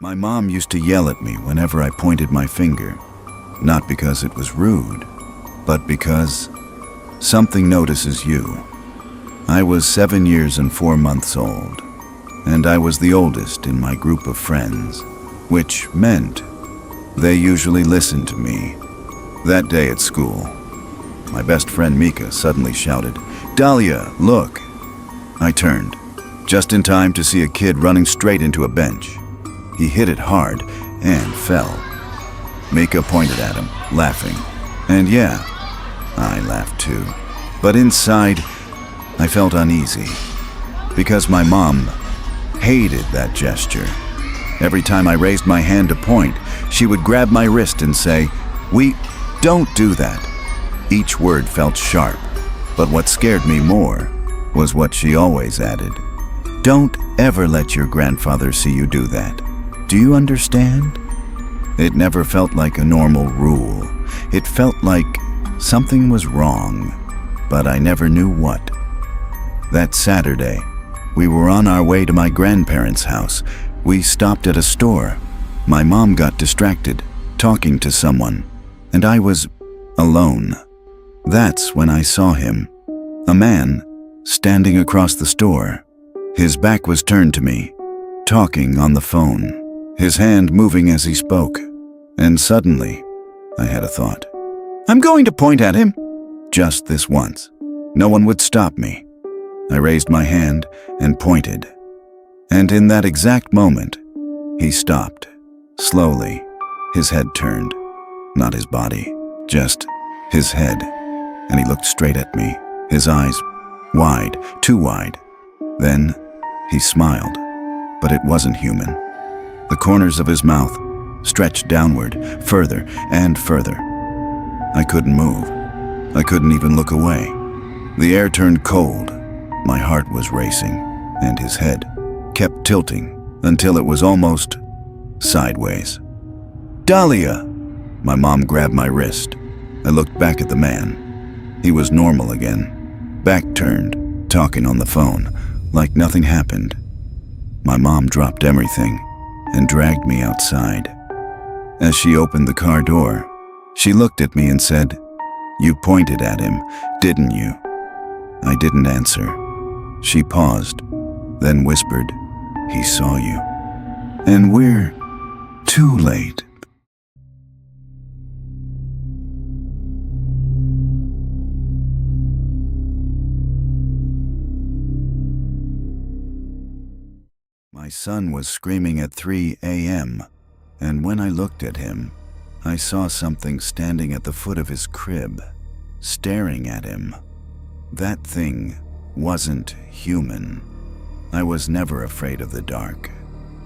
My mom used to yell at me whenever I pointed my finger, not because it was rude, but because something notices you. I was 7 years and 4 months old, and I was the oldest in my group of friends, which meant they usually listened to me. That day at school, my best friend Mika suddenly shouted, "Dahlia, look!" I turned, just in time to see a kid running straight into a bench. He hit it hard and fell. Mika pointed at him, laughing. And yeah, I laughed too. But inside, I felt uneasy, because my mom hated that gesture. Every time I raised my hand to point, she would grab my wrist and say, "We don't do that." Each word felt sharp, but what scared me more was what she always added. "Don't ever let your grandfather see you do that. Do you understand?" It never felt like a normal rule. It felt like something was wrong, but I never knew what. That Saturday, we were on our way to my grandparents' house. We stopped at a store. My mom got distracted, talking to someone, and I was alone. That's when I saw him. A man standing across the store. His back was turned to me, talking on the phone, his hand moving as he spoke. And suddenly, I had a thought. I'm going to point at him. Just this once. No one would stop me. I raised my hand and pointed. And in that exact moment, he stopped. Slowly, his head turned. Not his body, just his head. And he looked straight at me, his eyes wide, too wide. Then he smiled, but it wasn't human. The corners of his mouth stretched downward, further and further. I couldn't move. I couldn't even look away. The air turned cold. My heart was racing, and his head kept tilting until it was almost sideways. "Dahlia!" My mom grabbed my wrist. I looked back at the man. He was normal again, back turned, talking on the phone, like nothing happened. My mom dropped everything and dragged me outside. As she opened the car door, she looked at me and said, "You pointed at him, didn't you?" I didn't answer. She paused, then whispered, "He saw you. And we're too late." My son was screaming at 3 a.m., and when I looked at him, I saw something standing at the foot of his crib, staring at him. That thing wasn't human. I was never afraid of the dark.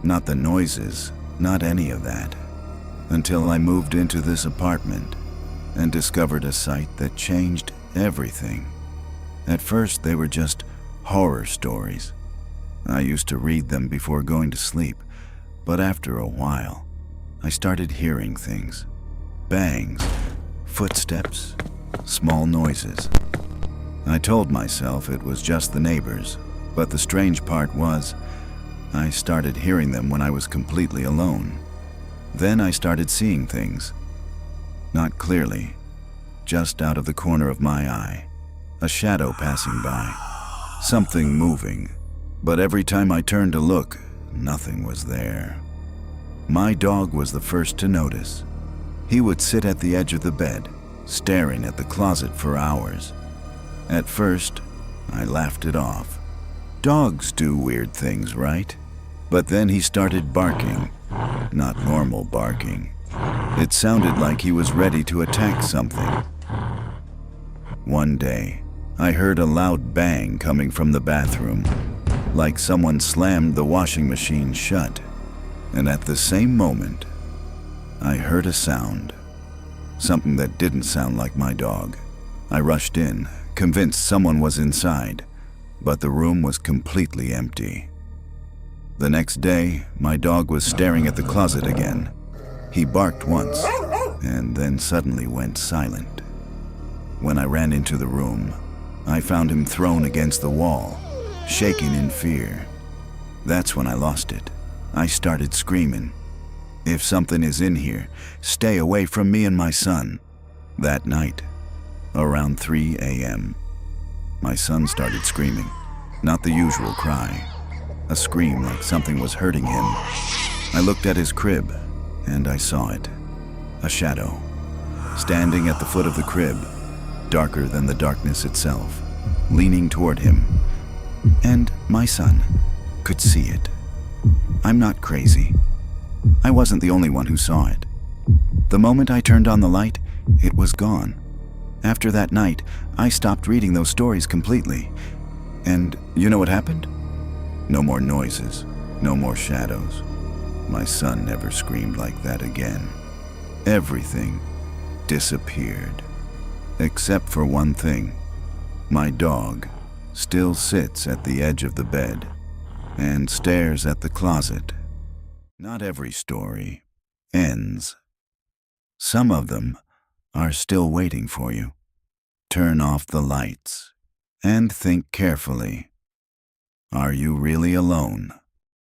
Not the noises, not any of that. Until I moved into this apartment and discovered a sight that changed everything. At first, they were just horror stories. I used to read them before going to sleep, but after a while, I started hearing things. Bangs, footsteps, small noises. I told myself it was just the neighbors, but the strange part was, I started hearing them when I was completely alone. Then I started seeing things. Not clearly, just out of the corner of my eye. A shadow passing by. Something moving. But every time I turned to look, nothing was there. My dog was the first to notice. He would sit at the edge of the bed, staring at the closet for hours. At first, I laughed it off. Dogs do weird things, right? But then he started barking. Not normal barking. It sounded like he was ready to attack something. One day, I heard a loud bang coming from the bathroom, like someone slammed the washing machine shut. And at the same moment, I heard a sound. Something that didn't sound like my dog. I rushed in, convinced someone was inside, but the room was completely empty. The next day, my dog was staring at the closet again. He barked once, and then suddenly went silent. When I ran into the room, I found him thrown against the wall, shaking in fear. That's when I lost it. I started screaming, If something is in here, stay away from me and my son. That night, around 3 a.m., my son started screaming. Not the usual cry, a scream like something was hurting him. I looked at his crib, and I saw it. A shadow, standing at the foot of the crib, darker than the darkness itself, leaning toward him. And my son could see it. I'm not crazy. I wasn't the only one who saw it. The moment I turned on the light, it was gone. After that night, I stopped reading those stories completely. And you know what happened? No more noises, no more shadows. My son never screamed like that again. Everything disappeared. Except for one thing. My dog still sits at the edge of the bed and stares at the closet. Not every story ends. Some of them are still waiting for you. Turn off the lights and think carefully. Are you really alone?